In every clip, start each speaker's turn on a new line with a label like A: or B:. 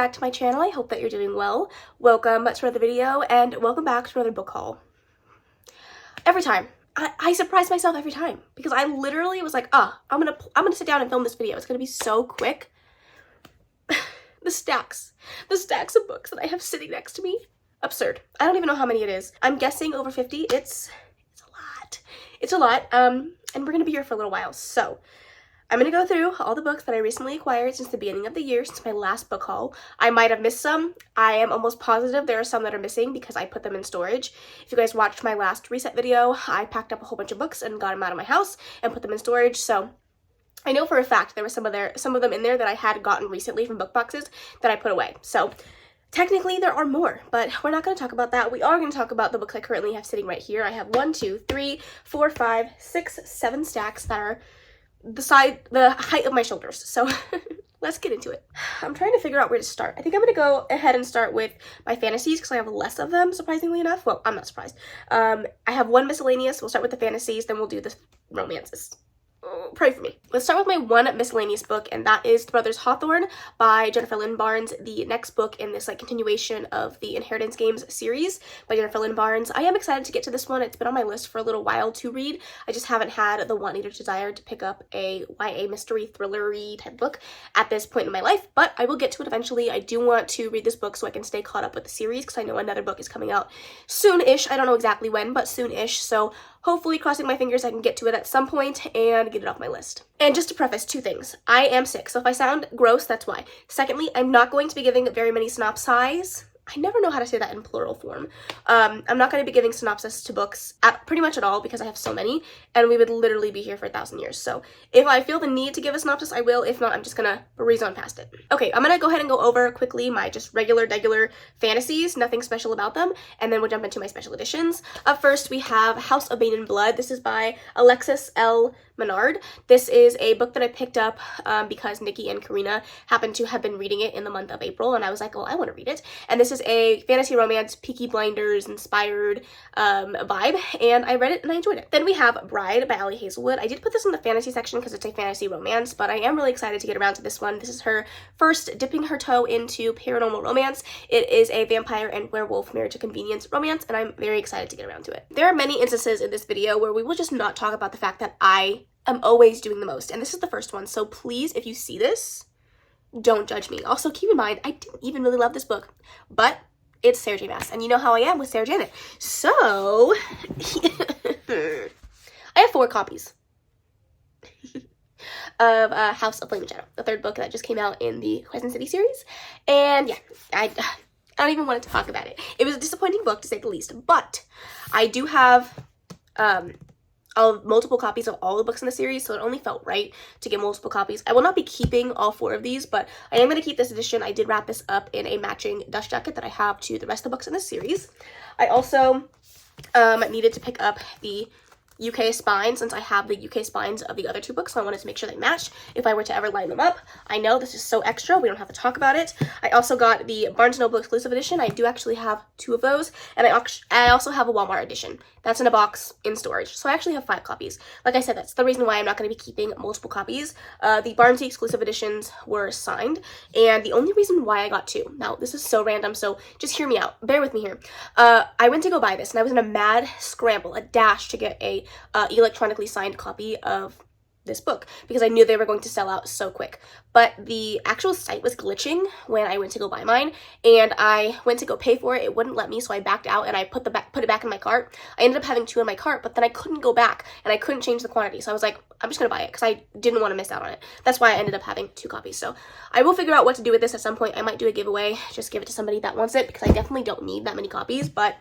A: back to my channel. I hope that you're doing well. Welcome to another video and welcome back to another book haul. Every time, I surprise myself every time because I literally was like, I'm gonna sit down and film this video. It's gonna be so quick. the stacks of books that I have sitting next to me, absurd. I don't even know how many it is. I'm guessing over 50. It's a lot. And we're gonna be here for a little while. So I'm going to go through all the books that I recently acquired since the beginning of the year, since my last book haul. I might have missed some. I am almost positive there are some that are missing because I put them in storage. If you guys watched my last reset video, I packed up a whole bunch of books and got them out of my house and put them in storage. So I know for a fact there were some of them in there that I had gotten recently from book boxes that I put away. So technically there are more, but we're not going to talk about that. We are going to talk about the books I currently have sitting right here. I have 1, 2, 3, 4, 5, 6, 7 stacks that are the height of my shoulders. So let's get into it. I'm trying to figure out where to start. I think I'm gonna go ahead and start with my fantasies because I have less of them, surprisingly enough. Well, I'm not surprised. I have 1 miscellaneous. We'll start with the fantasies, then we'll do the romances. Pray for me. Let's start with my 1 miscellaneous book, and that is The Brothers Hawthorne by Jennifer Lynn Barnes, the next book in this continuation of the Inheritance Games series by Jennifer Lynn Barnes. I am excited to get to this one. It's been on my list for a little while to read. I just haven't had the want or desire to pick up a YA mystery thriller-y type book at this point in my life, but I will get to it eventually. I do want to read this book so I can stay caught up with the series because I know another book is coming out soon-ish. I don't know exactly when, but soon-ish, so hopefully, crossing my fingers, I can get to it at some point and get it off my list. And just to preface 2 things, I am sick, so if I sound gross, that's why. Secondly, I'm not going to be giving very many synopses. I never know how to say that in plural form. I'm not going to be giving synopsis to books pretty much at all because I have so many, and we would literally be here for 1,000 years. So if I feel the need to give a synopsis, I will. If not, I'm just going to breeze on past it. Okay, I'm going to go ahead and go over quickly my just regular fantasies, nothing special about them, and then we'll jump into my special editions. Up first, we have House of Bane and Blood. This is by Alexis L. Menard. This is a book that I picked up because Nikki and Karina happened to have been reading it in the month of April, and I was like, well, I want to read it. And this is a fantasy romance, Peaky Blinders inspired vibe, and I read it and I enjoyed it. Then we have Bride by Ali Hazelwood. I did put this in the fantasy section because it's a fantasy romance, but I am really excited to get around to this one. This is her first dipping her toe into paranormal romance. It is a vampire and werewolf marriage to convenience romance, and I'm very excited to get around to it. There are many instances in this video where we will just not talk about the fact that I'm always doing the most, and this is the first one, so please, if you see this, don't judge me. Also, keep in mind, I didn't even really love this book, but it's Sarah J. Maas, and you know how I am with Sarah Janet. So, I have 4 copies of House of Flame and Shadow, the 3rd book that just came out in the Crescent City series, and yeah, I don't even want to talk about it. It was a disappointing book, to say the least, but I do have multiple copies of all the books in the series, so it only felt right to get multiple copies. I will not be keeping all 4 of these, but I am going to keep this edition. I did wrap this up in a matching dust jacket that I have to the rest of the books in this series. I also needed to pick up the UK spine since I have the UK spines of the other 2 books, so I wanted to make sure they matched if I were to ever line them up. I know this is so extra, we don't have to talk about it. I also got the Barnes & Noble exclusive edition. I do actually have 2 of those, and I also have a Walmart edition. That's in a box in storage, so I actually have 5 copies. Like I said, that's the reason why I'm not going to be keeping multiple copies. The Barnes exclusive editions were signed, and the only reason why I got 2, now this is so random, so just hear me out, bear with me here. I went to go buy this, and I was in a mad scramble, a dash to get a electronically signed copy of this book because I knew they were going to sell out so quick. But the actual site was glitching when I went to go buy mine, and I went to go pay for it. It wouldn't let me, so I backed out and I put it back in my cart. I ended up having 2 in my cart, but then I couldn't go back and I couldn't change the quantity. So I was like, I'm just gonna buy it because I didn't want to miss out on it. That's why I ended up having 2 copies. So I will figure out what to do with this at some point. I might do a giveaway, just give it to somebody that wants it because I definitely don't need that many copies, but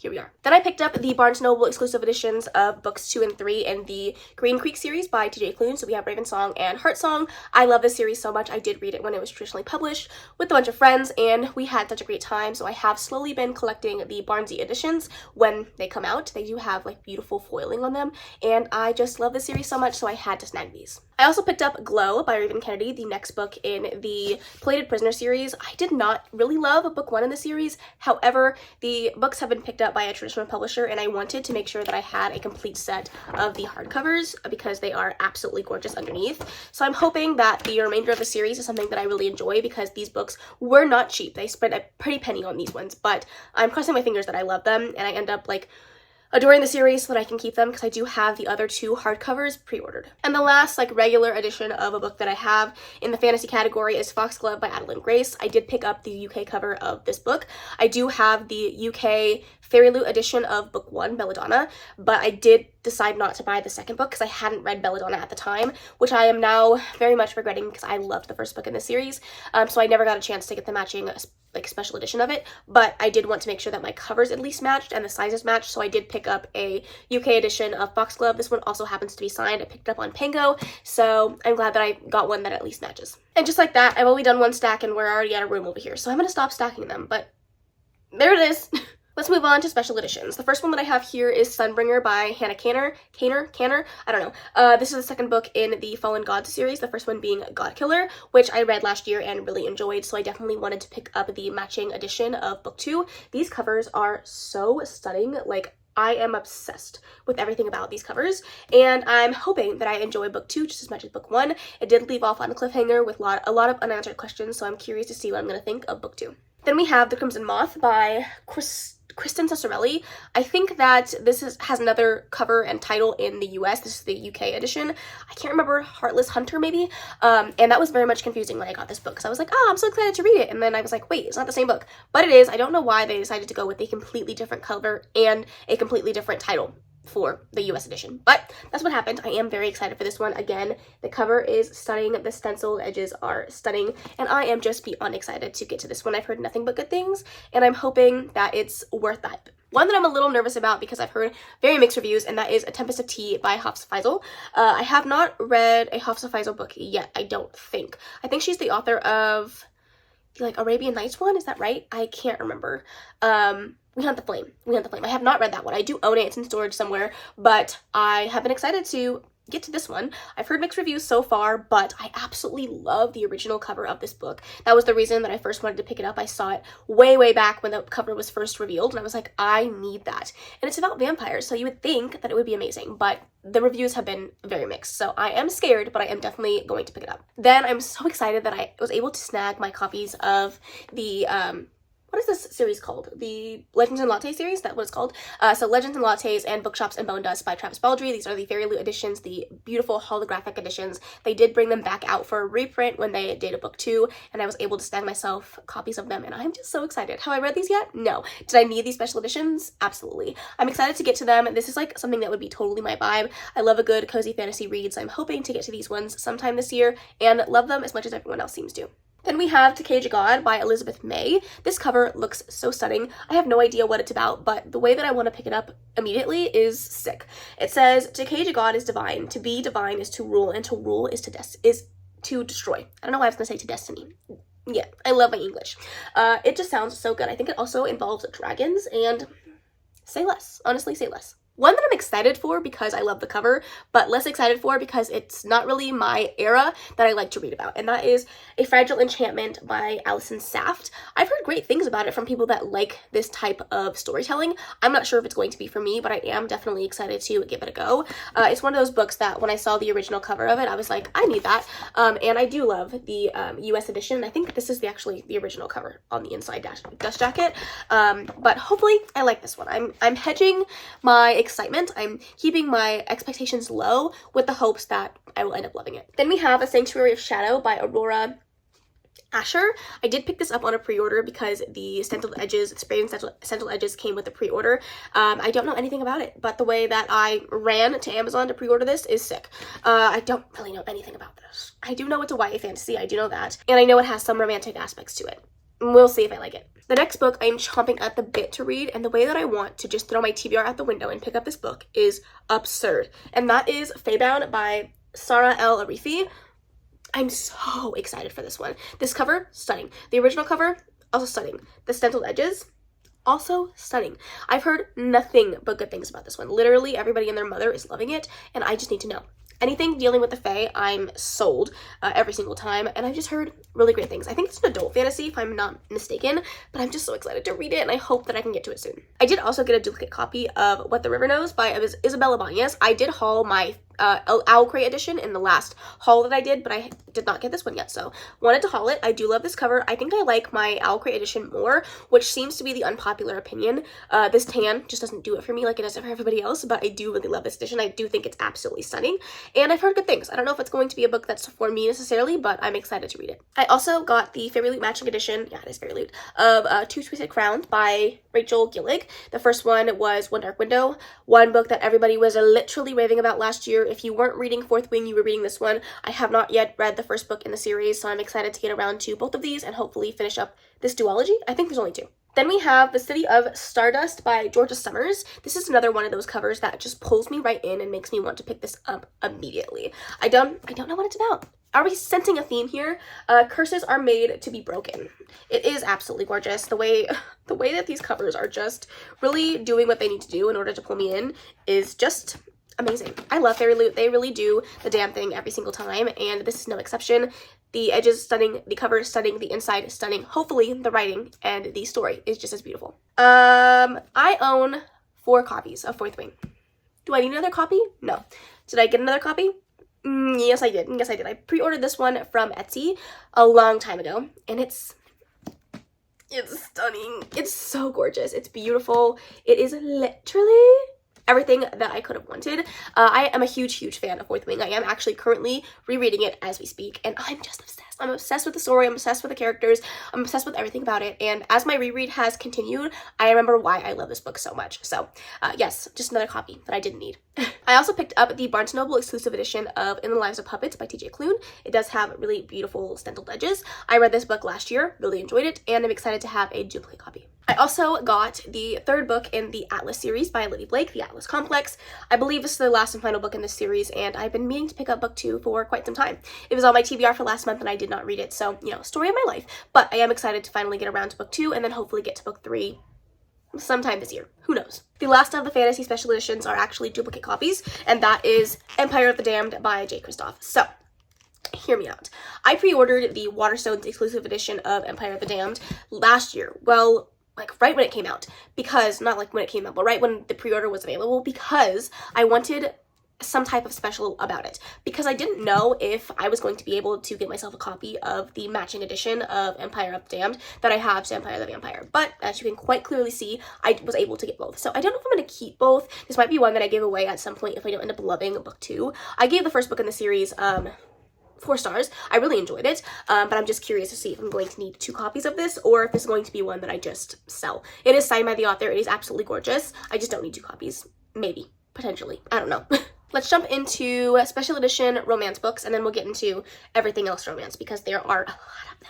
A: here we are. Then I picked up the Barnes & Noble exclusive editions of books 2 and 3 in the Green Creek series by TJ Klune. So we have Raven Song and Heart Song. I love this series so much. I did read it when it was traditionally published with a bunch of friends, and we had such a great time. So I have slowly been collecting the Barnesy editions when they come out. They do have like beautiful foiling on them, and I just love this series so much, so I had to snag these. I also picked up Glow by Raven Kennedy, the next book in the Plated Prisoner series. I did not really love book 1 in the series. However, the books have been picked up up by a traditional publisher, and I wanted to make sure that I had a complete set of the hardcovers because they are absolutely gorgeous underneath. So I'm hoping that the remainder of the series is something that I really enjoy, because these books were not cheap. They spent a pretty penny on these ones, but I'm crossing my fingers that I love them and I end up like adoring the series so that I can keep them, because I do have the other 2 hardcovers pre-ordered. And the last like regular edition of a book that I have in the fantasy category is Foxglove by Adeline Grace. I did pick up the UK cover of this book. I do have the UK Fairy Loot edition of book 1, Belladonna, but I did decide not to buy the second book because I hadn't read Belladonna at the time, which I am now very much regretting because I loved the first book in the series. So I never got a chance to get the matching like special edition of it, but I did want to make sure that my covers at least matched and the sizes matched, so I did pick up a UK edition of Foxglove. This one also happens to be signed. I picked it up on Pango, so I'm glad that I got one that at least matches. And just like that, I've only done 1 stack and we're already at a room over here, so I'm gonna stop stacking them, but there it is. Let's move on to special editions. The first one that I have here is Sunbringer by Hannah Canner. I don't know. This is the second book in the Fallen Gods series, the first one being Godkiller, which I read last year and really enjoyed, so I definitely wanted to pick up the matching edition of book 2. These covers are so stunning. Like, I am obsessed with everything about these covers, and I'm hoping that I enjoy book 2 just as much as book 1. It did leave off on a cliffhanger with a lot of unanswered questions, so I'm curious to see what I'm going to think of book 2. Then we have The Crimson Moth by Kristen Cesarelli. I think that this has another cover and title in the US. This is the UK edition. I can't remember, Heartless Hunter maybe? And that was very much confusing when I got this book, because I was like, oh, I'm so excited to read it. And then I was like, wait, it's not the same book. But it is. I don't know why they decided to go with a completely different cover and a completely different title for the US edition, but that's what happened. I am very excited for this one. Again, the cover is stunning, the stenciled edges are stunning, and I am just beyond excited to get to this one. I've heard nothing but good things, and I'm hoping that it's worth that. One that I'm a little nervous about because I've heard very mixed reviews, and that is A Tempest of Tea by Hafsa Faizal. I have not read a Hafsa Faizal book yet, I don't think. I think she's the author of the like Arabian Nights one, is that right? I can't remember. We Hunt the Flame. I have not read that one. I do own it. It's in storage somewhere, but I have been excited to get to this one. I've heard mixed reviews so far, but I absolutely love the original cover of this book. That was the reason that I first wanted to pick it up. I saw it way back when the cover was first revealed, and I was like, I need that. And it's about vampires, so you would think that it would be amazing, but the reviews have been very mixed, so I am scared, but I am definitely going to pick it up. Then I'm so excited that I was able to snag my copies of the what is this series called? The Legends and Latte series? That's what it's called. So Legends and Lattes and Bookshops and Bone Dust by Travis Baldree. These are the Fairy Loot editions, the beautiful holographic editions. They did bring them back out for a reprint when they did a book 2, and I was able to snag myself copies of them, and I'm just so excited. Have I read these yet? No. Did I need these special editions? Absolutely. I'm excited to get to them. This is like something that would be totally my vibe. I love a good cozy fantasy read, so I'm hoping to get to these ones sometime this year and love them as much as everyone else seems to. Then we have To Cage a God by Elizabeth May. This cover looks so stunning. I have no idea what it's about, but the way that I want to pick it up immediately is sick. It says, to cage a god is divine, to be divine is to rule, and to rule is to destroy. I don't know why I was going to say to destiny. Yeah, I love my English. It just sounds so good. I think it also involves dragons, and say less. Honestly, say less. One that I'm excited for because I love the cover, but less excited for because it's not really my era that I like to read about, and that is A Fragile Enchantment by Alison Saft. I've heard great things about it from people that like this type of storytelling. I'm not sure if it's going to be for me, but I am definitely excited to give it a go. It's one of those books that when I saw the original cover of it, I was like, I need that, and I do love the US edition. I think this is actually the original cover on the inside dust jacket, but hopefully I like this one. I'm hedging my excitement. I'm keeping my expectations low with the hopes that I will end up loving it. Then we have A Sanctuary of Shadow by Aurora Asher. I did pick this up on a pre-order because the stenciled edges, sprayed and stenciled edges came with the pre-order. I don't know anything about it, but the way that I ran to Amazon to pre-order this is sick. I don't really know anything about this. I do know it's a YA fantasy, I do know that, and I know it has some romantic aspects to it. We'll see if I like it. The next book I'm chomping at the bit to read, and the way that I want to just throw my TBR out the window and pick up this book is absurd. And that is Feybound by Sarah L. Arifi. I'm so excited for this one. This cover, stunning. The original cover, also stunning. The stenciled edges, also stunning. I've heard nothing but good things about this one. Literally everybody and their mother is loving it, and I just need to know. Anything dealing with the Fae, I'm sold every single time, and I've just heard really great things. I think it's an adult fantasy, if I'm not mistaken, but I'm just so excited to read it, and I hope that I can get to it soon. I did also get a duplicate copy of What the River Knows by Isabella Banez. I did haul my Owl Crate edition in the last haul that I did, but I did not get this one yet, so wanted to haul it. I do love this cover. I think I like my Owl Crate edition more, which seems to be the unpopular opinion. This tan just doesn't do it for me like it does for everybody else, but I do really love this edition. I do think it's absolutely stunning, and I've heard good things. I don't know if it's going to be a book that's for me necessarily, but I'm excited to read it. I also got the Fairy Loot matching edition, yeah, it is Fairy Loot, of Two Twisted Crowns by Rachel Gillig. The first one was One Dark Window, one book that everybody was literally raving about last year. If you weren't reading Fourth Wing, you were reading this one. I have not yet read the first book in the series, so I'm excited to get around to both of these and hopefully finish up this duology. I think there's only 2. Then we have The City of Stardust by Georgia Summers. This is another one of those covers that just pulls me right in and makes me want to pick this up immediately. I don't know what it's about. Are we sensing a theme here? Curses are made to be broken. It is absolutely gorgeous. The way that these covers are just really doing what they need to do in order to pull me in is just amazing. I love Fairy Loot. They really do the damn thing every single time, and this is no exception. The edges stunning, the cover stunning, the inside stunning. Hopefully the writing and the story is just as beautiful. I own 4 copies of Fourth Wing. Do I need another copy? No. Did I get another copy? Yes, I did. Yes, I did. I pre-ordered this one from Etsy a long time ago, and it's stunning. It's so gorgeous. It's beautiful. It is literally everything that I could have wanted. I am a huge fan of Fourth Wing. I am actually currently rereading it as we speak, and I'm just obsessed. I'm obsessed with the story. I'm obsessed with the characters. I'm obsessed with everything about it, and as my reread has continued, I remember why I love this book so much. So, yes, just another copy that I didn't need. I also picked up the Barnes & Noble exclusive edition of In the Lives of Puppets by TJ Klune. It does have really beautiful stenciled edges. I read this book last year, really enjoyed it, and I'm excited to have a duplicate copy. I also got the 3rd book in the Atlas series by Lydia Blake, The Atlas Complex. I believe this is the last and final book in this series, and I've been meaning to pick up book 2 for quite some time. It was on my TBR for last month, and I did not read it, so, you know, story of my life. But I am excited to finally get around to book 2, and then hopefully get to book 3 sometime this year. Who knows? The last of the fantasy special editions are actually duplicate copies, and that is Empire of the Damned by J. Kristoff. So, hear me out. I pre-ordered the Waterstones exclusive edition of Empire of the Damned last year. Well, like right when it came out, because not like when it came out, but right when the pre-order was available, because I wanted some type of special about it, because I didn't know if I was going to be able to get myself a copy of the matching edition of Empire of the Damned that I have to Empire of the Vampire. But as you can quite clearly see, I was able to get both. So I don't know if I'm going to keep both. This might be one that I give away at some point if I don't end up loving book 2. I gave the first book in the series 4 stars. I really enjoyed it, but I'm just curious to see if I'm going to need 2 copies of this, or if this is going to be one that I just sell. It is signed by the author. It is absolutely gorgeous. I just don't need 2 copies. Maybe. Potentially. I don't know. Let's jump into special edition romance books, and then we'll get into everything else romance, because there are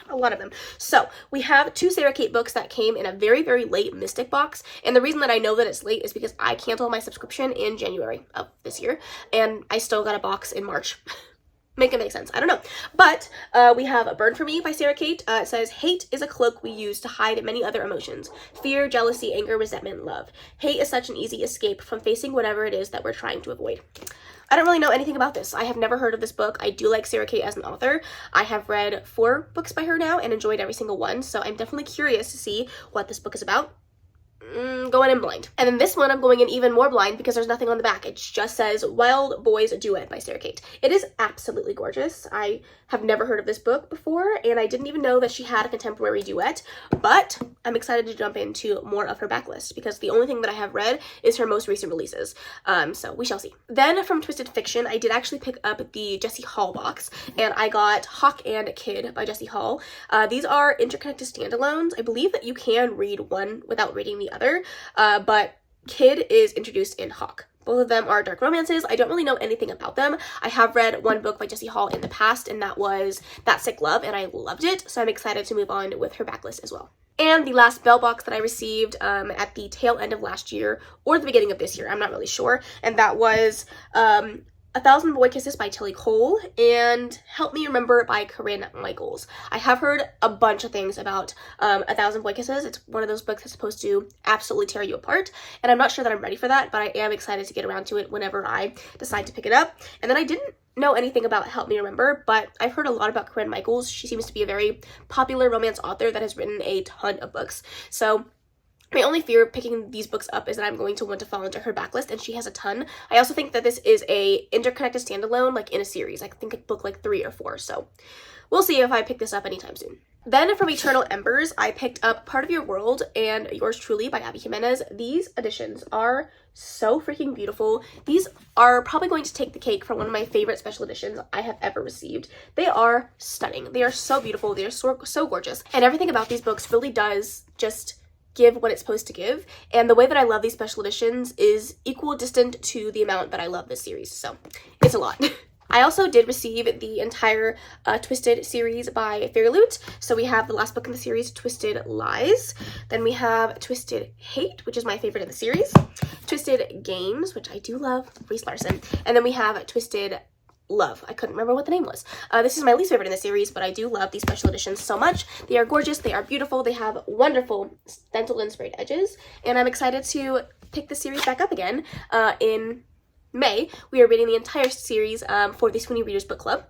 A: a lot of them. So we have 2 Sarah Kate books that came in a very late Mystic box, and the reason that I know that it's late is because I canceled my subscription in January of this year, and I still got a box in March. Make it make sense. I don't know. But we have Burn For Me by Sarah Kate. It says, hate is a cloak we use to hide many other emotions. Fear, jealousy, anger, resentment, love. Hate is such an easy escape from facing whatever it is that we're trying to avoid. I don't really know anything about this. I have never heard of this book. I do like Sarah Kate as an author. I have read 4 books by her now and enjoyed every single one. So I'm definitely curious to see what this book is about. Going in blind. And then this one I'm going in even more blind because there's nothing on the back. It just says Wild Boys Duet by Sarah Kate. It is absolutely gorgeous. I have never heard of this book before, and I didn't even know that she had a contemporary duet, but I'm excited to jump into more of her backlist because the only thing that I have read is her most recent releases. So we shall see. Then from Twisted Fiction, I did actually pick up the Jessie Hall box, and I got Hawk and Kid by Jessie Hall. These are interconnected standalones. I believe that you can read one without reading the other, but Kid is introduced in Hawk. Both of them are dark romances. I don't really know anything about them. I have read one book by Jessie Hall in the past, and that was That Sick Love, and I loved it, so I'm excited to move on with her backlist as well. And the last Belle box that I received at the tail end of last year, or the beginning of this year, I'm not really sure, and that was 1,000 Boy Kisses by Tilly Cole and Help Me Remember by Corinne Michaels. I have heard a bunch of things about 1,000 Boy Kisses. It's one of those books that's supposed to absolutely tear you apart, and I'm not sure that I'm ready for that, but I am excited to get around to it whenever I decide to pick it up. And then I didn't know anything about Help Me Remember, but I've heard a lot about Corinne Michaels. She seems to be a very popular romance author that has written a ton of books. So my only fear of picking these books up is that I'm going to want to fall into her backlist, and she has a ton. I also think that this is a interconnected standalone, like in a series. I think it's book like 3 or 4, so we'll see if I pick this up anytime soon. Then from Eternal Embers, I picked up Part of Your World and Yours Truly by Abby Jimenez. These editions are so freaking beautiful. These are probably going to take the cake for one of my favorite special editions I have ever received. They are stunning. They are so beautiful. They are so gorgeous. And everything about these books really does just give what it's supposed to give, and the way that I love these special editions is equal distant to the amount that I love this series, so it's a lot. I also did receive the entire Twisted series by Fairyloot. So we have the last book in the series, Twisted Lies. Then we have Twisted Hate, which is my favorite of the series. Twisted Games, which I do love, Reese Larson. And then we have Twisted Love. I couldn't remember what the name was. This is my least favorite in the series, but I do love these special editions so much. They are gorgeous, they are beautiful, they have wonderful stenciled and sprayed edges, and I'm excited to pick the series back up again in May. We are reading the entire series for the Swoony Readers book club.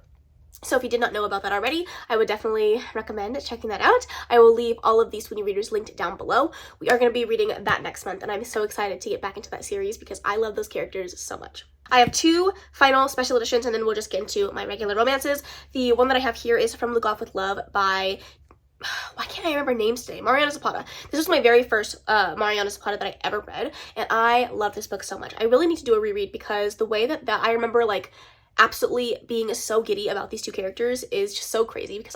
A: So if you did not know about that already, I would definitely recommend checking that out. I will leave all of these Swoony Readers linked down below. We are going to be reading that next month, and I'm so excited to get back into that series because I love those characters so much. I have 2 final special editions, and then we'll just get into my regular romances. The one that I have here is From Look Off With Love by, why can't I remember names today? Mariana Zapata. This was my very first Mariana Zapata that I ever read, and I love this book so much. I really need to do a reread because the way that I remember, like, absolutely being so giddy about these 2 characters is just so crazy because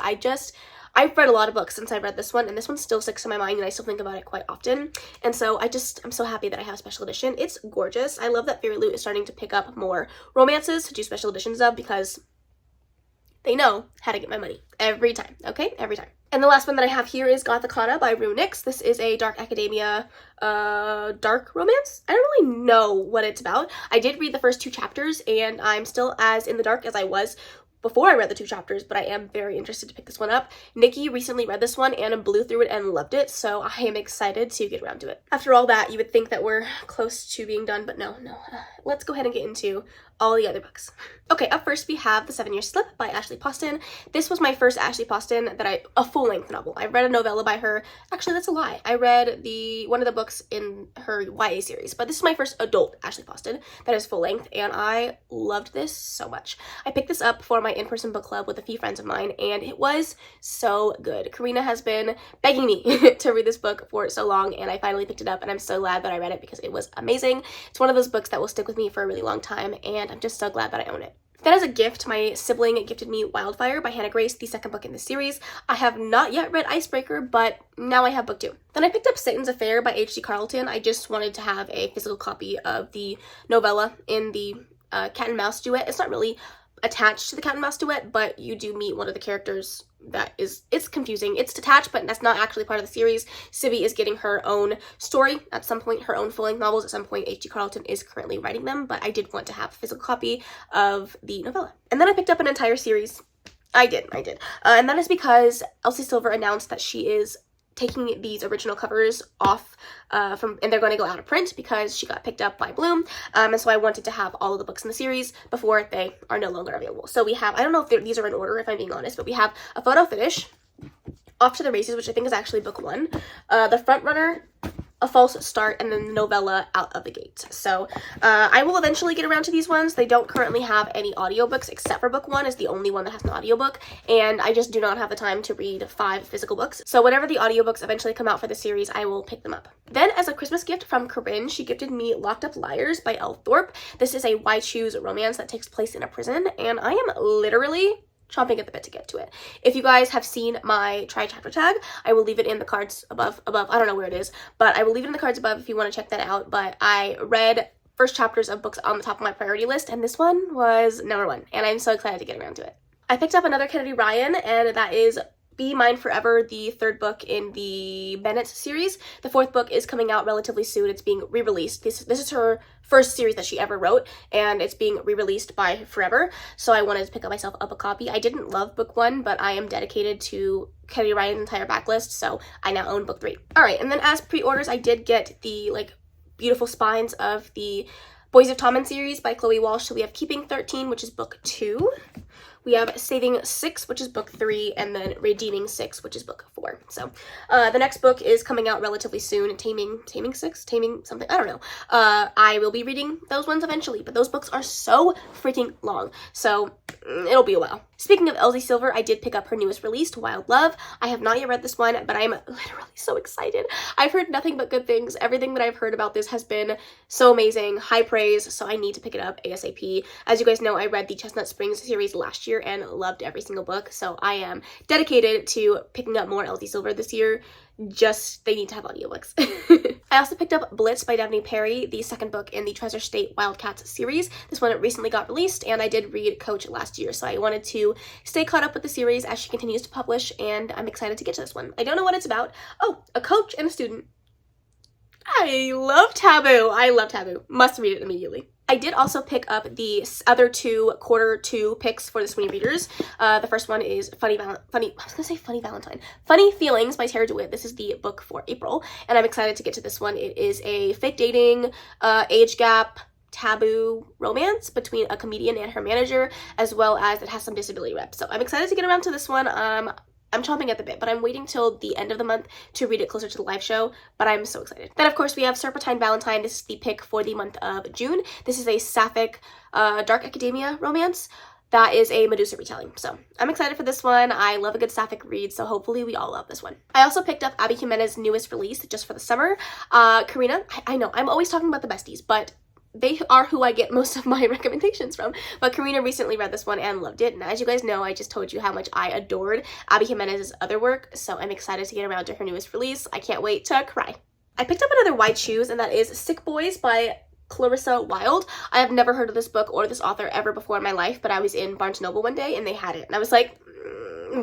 A: I've read a lot of books since I read this one, and this one still sticks in my mind, and I still think about it quite often. And so I'm so happy that I have a special edition. It's gorgeous. I love that Fairyloot is starting to pick up more romances to do special editions of because they know how to get my money every time, okay? Every time. And the last one that I have here is Gothicata by Rue Nix. This is a dark academia, dark romance. I don't really know what it's about. I did read the first 2 chapters, and I'm still as in the dark as I was before I read the 2 chapters, but I am very interested to pick this one up. Nikki recently read this one and blew through it and loved it, so I am excited to get around to it. After all that, you would think that we're close to being done, but no. Let's go ahead and get into all the other books. Okay, up first we have The 7-Year Slip by Ashley Poston. This was my first Ashley Poston a full-length novel. I read a novella by her. Actually, that's a lie. I read one of the books in her YA series, but this is my first adult Ashley Poston that is full-length, and I loved this so much. I picked this up for my in-person book club with a few friends of mine, and it was so good. Karina has been begging me to read this book for so long, and I finally picked it up, and I'm so glad that I read it because it was amazing. It's one of those books that will stick with me for a really long time, and I'm just so glad that I own it. Then as a gift, my sibling gifted me Wildfire by Hannah Grace, the 2nd book in the series. I have not yet read Icebreaker, but now I have book 2. Then I picked up Satan's Affair by H.D. Carlton. I just wanted to have a physical copy of the novella in the cat and mouse duet. It's not really attached to the cat and mouse duet, but you do meet one of the characters it's confusing. It's detached, but that's not actually part of the series. Sibby is getting her own story at some point, her own full-length novels at some point. H.D. Carlton is currently writing them, but I did want to have a physical copy of the novella. And then I picked up an entire series. I did. And that is because Elsie Silver announced that she is taking these original covers off and they're going to go out of print because she got picked up by Bloom, and so I wanted to have all of the books in the series before they are no longer available. So we have, I don't know if these are in order, if I'm being honest, but we have A Photo Finish, Off to the Races, which I think is actually book 1, The Front Runner, A False Start, and then the novella Out of the Gate. So I will eventually get around to these ones. They don't currently have any audiobooks except for book 1 is the only one that has an audiobook, and I just do not have the time to read 5 physical books. So whenever the audiobooks eventually come out for the series, I will pick them up. Then as a Christmas gift from Corinne, she gifted me Locked Up Liars by Elle Thorpe. This is a Why Choose romance that takes place in a prison, and I am literally chomping at the bit to get to it. If you guys have seen my try chapter tag, I will leave it in the cards above. I don't know where it is, but I will leave it in the cards above if you want to check that out. But I read first chapters of books on the top of my priority list, and this one was number 1, and I'm so excited to get around to it. I picked up another Kennedy Ryan, and that is Be Mine Forever, the third book in the Bennett series. The fourth book is coming out relatively soon. It's being re-released. This is her first series that she ever wrote, and it's being re-released by Forever, so I wanted to pick up myself up a copy. I didn't love book 1, but I am dedicated to Kennedy Ryan's entire backlist, so I now own book 3. Alright, and then as pre-orders, I did get the, like, beautiful spines of the Boys of Tommen series by Chloe Walsh. So we have Keeping 13, which is book 2. We have Saving 6, which is book 3, and then Redeeming 6, which is book 4. So the next book is coming out relatively soon. Taming 6? Taming something? I don't know. I will be reading those ones eventually, but those books are so freaking long. So it'll be a while. Speaking of Elsie Silver, I did pick up her newest release, Wild Love. I have not yet read this one, but I'm literally so excited. I've heard nothing but good things. Everything that I've heard about this has been so amazing, high praise, so I need to pick it up ASAP. As you guys know, I read the Chestnut Springs series last year and loved every single book, so I am dedicated to picking up more Elsie Silver this year. Just, they need to have audiobooks. I also picked up Blitz by Daphne Perry, the second book in the Treasure State Wildcats series. This one recently got released, and I did read Coach last year, so I wanted to stay caught up with the series as she continues to publish, and I'm excited to get to this one. I don't know what it's about. Oh, a coach and a student. I love Taboo. I love Taboo. Must read it immediately. I did also pick up the other two quarter 2 picks for the Swoony Readers. The first one is Funny Feelings by Tara DeWitt. This is the book for April, and I'm excited to get to this one. It is a fake dating, age gap, taboo romance between a comedian and her manager, as well as it has some disability reps. So I'm excited to get around to this one. I'm chomping at the bit, but I'm waiting till the end of the month to read it closer to the live show, but I'm so excited. Then, of course, we have Serpentine Valentine. This is the pick for the month of June. This is a sapphic dark academia romance that is a Medusa retelling, so I'm excited for this one. I love a good sapphic read, so hopefully we all love this one. I also picked up Abby Jimenez's newest release just for the summer. Karina, I know, I'm always talking about the besties, but they are who I get most of my recommendations from. But Karina recently read this one and loved it. And as you guys know, I just told you how much I adored Abby Jimenez's other work. So I'm excited to get around to her newest release. I can't wait to cry. I picked up another White Shoes, and that is Sick Boys by Clarissa Wilde. I have never heard of this book or this author ever before in my life, but I was in Barnes & Noble one day and they had it. And I was like,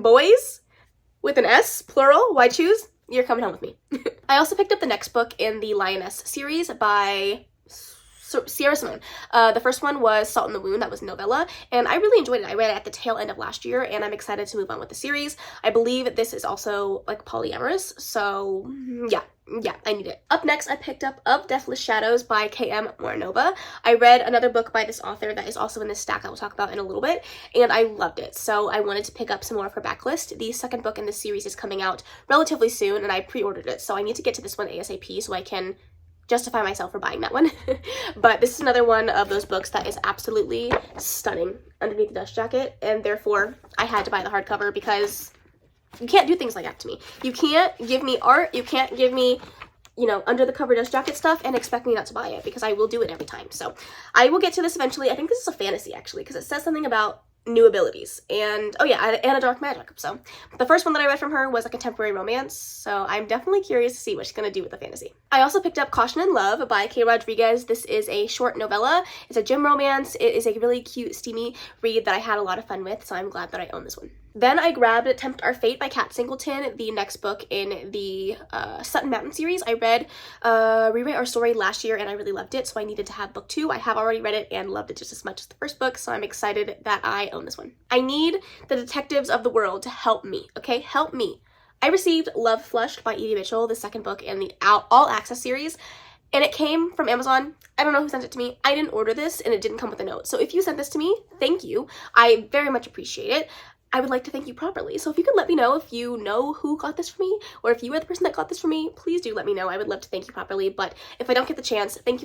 A: boys? With an S, plural, White Shoes? You're coming home with me. I also picked up the next book in the Lioness series by Sierra Simone. The first one was Salt in the Wound. That was a novella, and I really enjoyed it. I read it at the tail end of last year, and I'm excited to move on with the series. I believe this is also like polyamorous, so yeah, I need it. Up next, I picked up Of Deathless Shadows by K.M. Morinova. I read another book by this author that is also in this stack I will talk about in a little bit, and I loved it, so I wanted to pick up some more of her backlist. The second book in this series is coming out relatively soon, and I pre-ordered it, so I need to get to this one ASAP so I can justify myself for buying that one. But this is another one of those books that is absolutely stunning underneath the dust jacket, and therefore I had to buy the hardcover because you can't do things like that to me. You can't give me art, you can't give me, you know, under the cover dust jacket stuff and expect me not to buy it, because I will do it every time. So I will get to this eventually. I think this is a fantasy actually, because it says something about new abilities and oh yeah, and a dark magic. So the first one that I read from her was a contemporary romance, so I'm definitely curious to see what she's gonna do with the fantasy. I also picked up Caution in Love by Kay Rodriguez. This is a short novella. It's a gym romance. It is a really cute, steamy read that I had a lot of fun with, so I'm glad that I own this one. Then I grabbed Tempt Our Fate by Kat Singleton, the next book in the Sutton Mountain series. I read Rewrite Our Story last year and I really loved it, so I needed to have book 2. I have already read it and loved it just as much as the first book, so I'm excited that I own this one. I need the detectives of the world to help me, okay? Help me. I received Love Flushed by Edie Mitchell, the second book in the All Access series, and it came from Amazon. I don't know who sent it to me. I didn't order this and it didn't come with a note. So if you sent this to me, thank you. I very much appreciate it. I would like to thank you properly. So if you could let me know if you know who got this for me, or if you are the person that got this for me, please do let me know. I would love to thank you properly. But if I don't get the chance, thank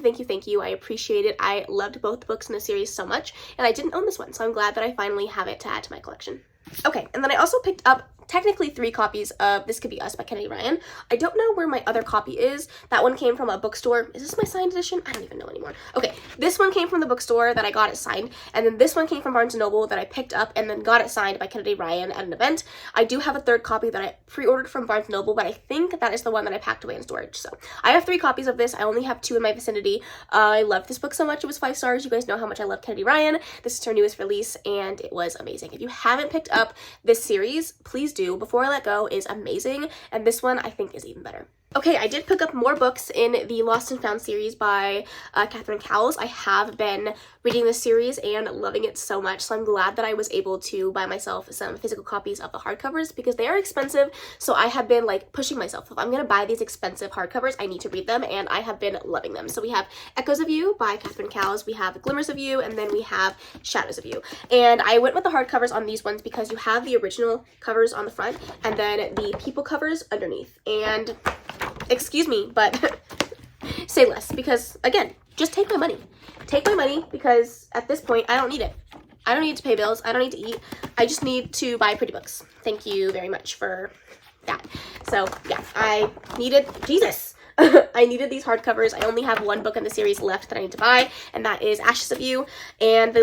A: you. I appreciate it. I loved both the books in the series so much, and I didn't own this one, so I'm glad that I finally have it to add to my collection. Okay, and then I also picked up technically 3 copies of This Could Be Us by Kennedy Ryan. I don't know where my other copy is. That one came from a bookstore. Is this my signed edition? I don't even know anymore. Okay, this one came from the bookstore that I got it signed, and then this one came from Barnes & Noble that I picked up and then got it signed by Kennedy Ryan at an event. I do have a third copy that I pre-ordered from Barnes & Noble, but I think that is the one that I packed away in storage. So I have 3 copies of this. I only have 2 in my vicinity. I loved this book so much. It was 5 stars. You guys know how much I love Kennedy Ryan. This is her newest release, and it was amazing. If you haven't picked up this series, please Do. Before I Let Go is amazing, and this one I think is even better. Okay, I did pick up more books in the Lost and Found series by Catherine Cowles. I have been reading this series and loving it so much, so I'm glad that I was able to buy myself some physical copies of the hardcovers because they are expensive, so I have been like pushing myself. If I'm gonna buy these expensive hardcovers, I need to read them, and I have been loving them. So we have Echoes of You by Catherine Cowles, we have Glimmers of You, and then we have Shadows of You. And I went with the hardcovers on these ones because you have the original covers on the front and then the people covers underneath. And excuse me, but say less, because again, just take my money. Take my money, because at this point, I don't need it. I don't need to pay bills. I don't need to eat. I just need to buy pretty books. Thank you very much for that. So yeah, I needed, Jesus, I needed these hardcovers. I only have one book in the series left that I need to buy, and that is Ashes of You, and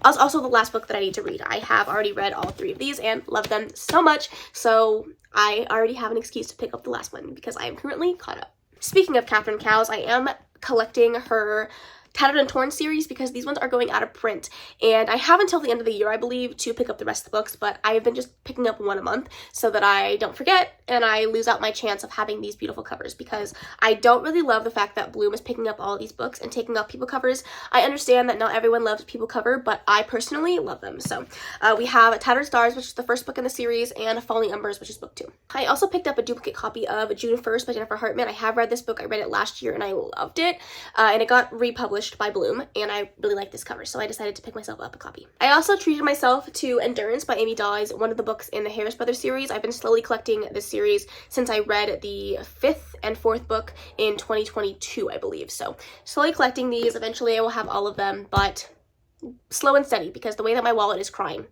A: also the last book that I need to read. I have already read all 3 of these and love them so much, so I already have an excuse to pick up the last one because I am currently caught up. Speaking of Catherine Cowles, I am collecting her Tatted and Torn series because these ones are going out of print, and I have until the end of the year, I believe, to pick up the rest of the books, but I have been just picking up one a month so that I don't forget and I lose out my chance of having these beautiful covers, because I don't really love the fact that Bloom is picking up all of these books and taking off people covers. I understand that not everyone loves people cover, but I personally love them. So we have Tattered Stars, which is the first book in the series, and Falling Embers, which is book 2. I also picked up a duplicate copy of June 1st by Jennifer Hartman. I have read this book. I read it last year and I loved it, and it got republished by Bloom, and I really like this cover, so I decided to pick myself up a copy. I also treated myself to Endurance by Amy Dawes, one of the books in the Harris Brothers series. I've been slowly collecting this series since I read the 5th and 4th book in 2022, I believe. So slowly collecting these. Eventually I will have all of them, but slow and steady, because the way that my wallet is crying,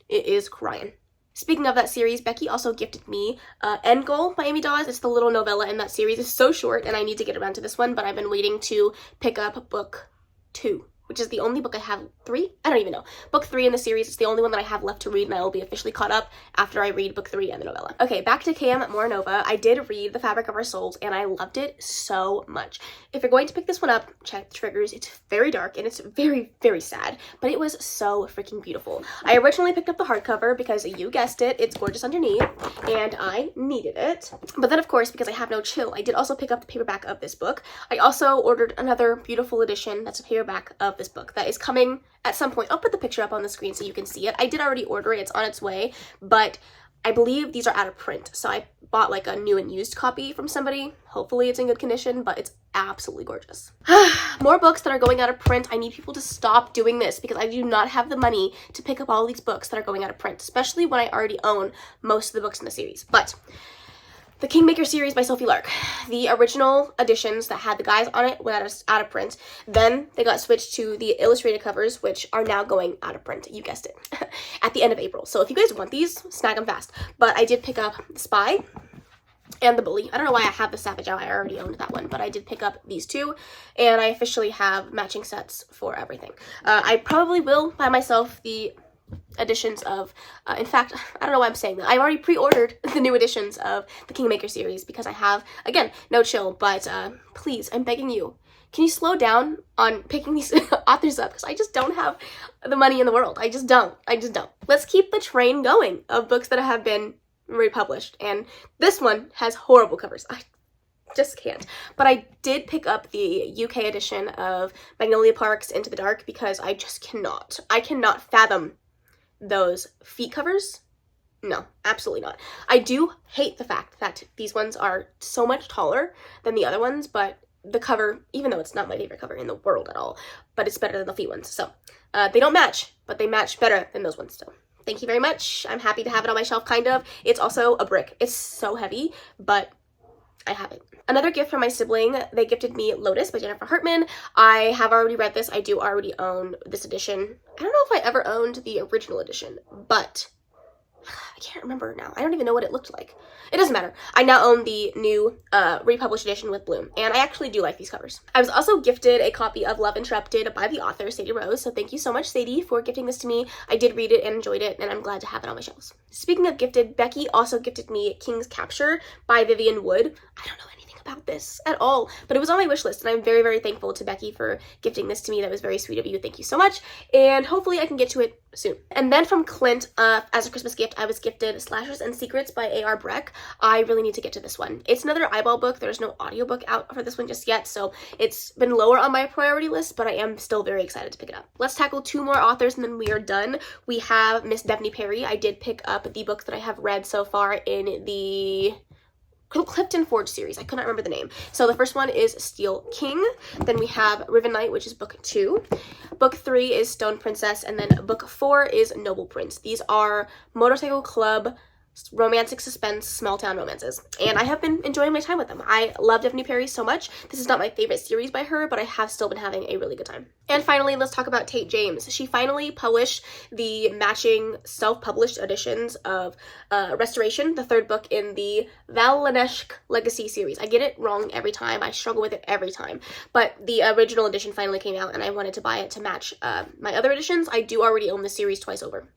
A: it is crying. Speaking of that series, Becky also gifted me End Goal by Amy Dawes. It's the little novella in that series. It's so short, and I need to get around to this one, but I've been waiting to pick up book 2, which is the only book I have. 3? I don't even know. Book 3 in the series. It's the only one that I have left to read, and I will be officially caught up after I read book 3 and the novella. Okay, back to K.M. Moranova. I did read The Fabric of Our Souls, and I loved it so much. If you're going to pick this one up, check the triggers. It's very dark, and it's very, very sad, but it was so freaking beautiful. I originally picked up the hardcover because, you guessed it, it's gorgeous underneath, and I needed it. But then, of course, because I have no chill, I did also pick up the paperback of this book. I also ordered another beautiful edition that's a paperback of this book that is coming at some point. I'll put the picture up on the screen so you can see it. I did already order it. It's on its way, but I believe these are out of print. So I bought like a new and used copy from somebody. Hopefully it's in good condition, but it's absolutely gorgeous. More books that are going out of print. I need people to stop doing this because I do not have the money to pick up all these books that are going out of print, especially when I already own most of the books in the series. But the Kingmaker series by Sophie Lark. The original editions that had the guys on it went out of print. Then they got switched to the illustrated covers, which are now going out of print. You guessed it. At the end of April. So if you guys want these, snag them fast. But I did pick up The Spy and The Bully. I don't know why I have the Savage out. I already owned that one. But I did pick up these 2. And I officially have matching sets for everything. I probably will buy myself the editions of, in fact, I don't know why I'm saying that. I've already pre-ordered the new editions of the Kingmaker series because I have, again, no chill, but please, I'm begging you, can you slow down on picking these authors up? Because I just don't have the money in the world. I just don't. Let's keep the train going of books that have been republished, and this one has horrible covers. I just can't. But I did pick up the UK edition of Magnolia Park's Into the Dark because I just cannot. I cannot fathom those feet covers. No, absolutely not. I do hate the fact that these ones are so much taller than the other ones, but the cover, even though it's not my favorite cover in the world at all, but it's better than the feet ones. So they don't match, but they match better than those ones still. Thank you very much. I'm happy to have it on my shelf, kind of. It's also a brick. It's so heavy, but I have it. Another gift from my sibling, they gifted me Lotus by Jennifer Hartman. I have already read this. I do already own this edition. I don't know if I ever owned the original edition, but I can't remember now. I don't even know what it looked like. It doesn't matter. I now own the new republished edition with Bloom, and I actually do like these covers. I was also gifted a copy of Love Interrupted by the author, Sadie Rose, so thank you so much, Sadie, for gifting this to me. I did read it and enjoyed it, and I'm glad to have it on my shelves. Speaking of gifted, Becky also gifted me King's Capture by Vivian Wood. I don't know anything about this at all, but it was on my wish list, and I'm very, very thankful to Becky for gifting this to me. That was very sweet of you. Thank you so much, and hopefully I can get to it soon. And then from Clint, as a Christmas gift, I was gifted Slashers and Secrets by A.R. Breck. I really need to get to this one. It's another eyeball book. There's no audiobook out for this one just yet, so it's been lower on my priority list, but I am still very excited to pick it up. Let's tackle 2 more authors and then we are done. We have Miss Devney Perry. I did pick up the book that I have read so far in the Clifton Forge series. I could not remember the name. So the first one is Steel King. Then we have Riven Knight, which is book 2. Book 3 is Stone Princess. And then book 4 is Noble Prince. These are Motorcycle Club romantic suspense small town romances, and I have been enjoying my time with them. I love Devney Perry so much. This is not my favorite series by her, but I have still been having a really good time. And finally, let's talk about Tate James. She finally published the matching self-published editions of Restoration, the 3rd book in the Valanesh Legacy series. I get it wrong every time. I struggle with it every time, but the original edition finally came out and I wanted to buy it to match my other editions. I do already own the series twice over.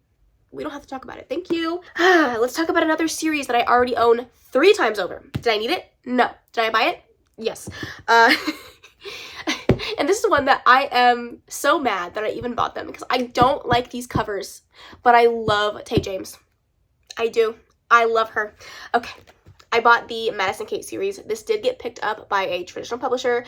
A: We don't have to talk about it. Thank you. Let's talk about another series that I already own 3 times over. Did I need it? No. Did I buy it? Yes. And this is one that I am so mad that I even bought them because I don't like these covers, but I love Tate James. I do. I love her. Okay. I bought the Madison Kate series. This did get picked up by a traditional publisher.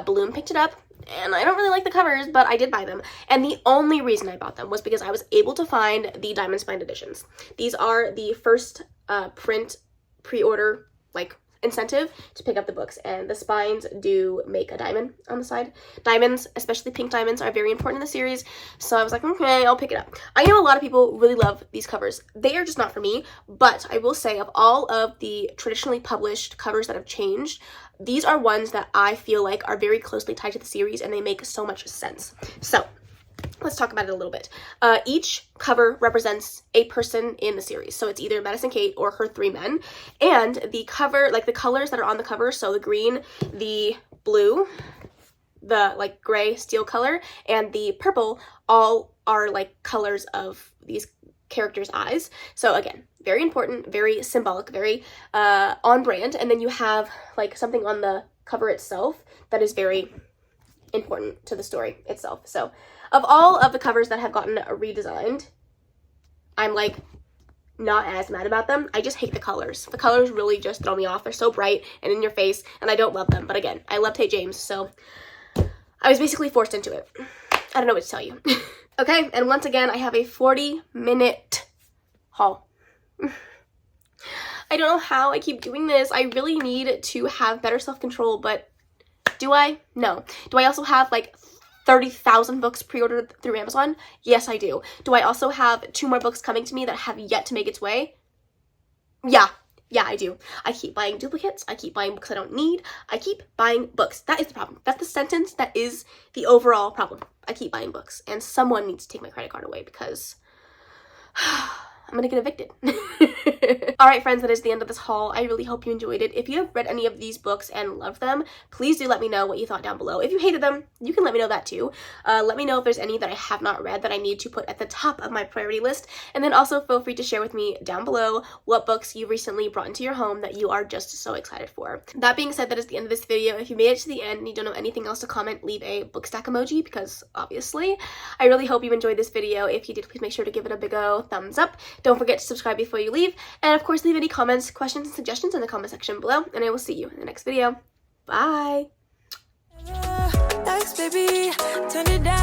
A: Bloom picked it up. And I don't really like the covers, but I did buy them. And the only reason I bought them was because I was able to find the Diamond Spine editions. These are the first print pre-order like incentive to pick up the books, and the spines do make a diamond on the side. Diamonds, especially pink diamonds, are very important in the series, so I was like, okay, I'll pick it up. I know a lot of people really love these covers. They are just not for me, but I will say of all of the traditionally published covers that have changed, these are ones that I feel like are very closely tied to the series and they make so much sense. So let's talk about it a little bit. Each cover represents a person in the series. So it's either Madison Kate or her 3 men. And the cover, like the colors that are on the cover, so the green, the blue, the like gray steel color, and the purple, all are like colors of these characters' eyes. So again, very important, very symbolic, very on brand. And then you have like something on the cover itself that is very important to the story itself. So of all of the covers that have gotten redesigned, I'm like not as mad about them. I just hate the colors. The colors really just throw me off. They're so bright and in your face, and I don't love them. But again, I love Tate James, so I was basically forced into it. I don't know what to tell you. Okay, and once again, I have a 40-minute haul. I don't know how I keep doing this. I really need to have better self-control, but do I? No. Do I also have like 30,000 books pre-ordered through Amazon? Yes, I do. Do I also have 2 more books coming to me that have yet to make its way? Yeah, I do. I keep buying duplicates. I keep buying books I don't need. I keep buying books. That is the problem. That's the sentence that is the overall problem. I keep buying books, and someone needs to take my credit card away because I'm gonna get evicted. Alright friends, that is the end of this haul. I really hope you enjoyed it. If you have read any of these books and loved them, please do let me know what you thought down below. If you hated them, you can let me know that too. Let me know if there's any that I have not read that I need to put at the top of my priority list. And then also feel free to share with me down below what books you recently brought into your home that you are just so excited for. That being said, that is the end of this video. If you made it to the end and you don't know anything else to comment, leave a book stack emoji because obviously. I really hope you enjoyed this video. If you did, please make sure to give it a big O thumbs up. Don't forget to subscribe before you leave, and of course leave any comments, questions, and suggestions in the comment section below, and I will see you in the next video. Bye!
B: Baby, turn it down.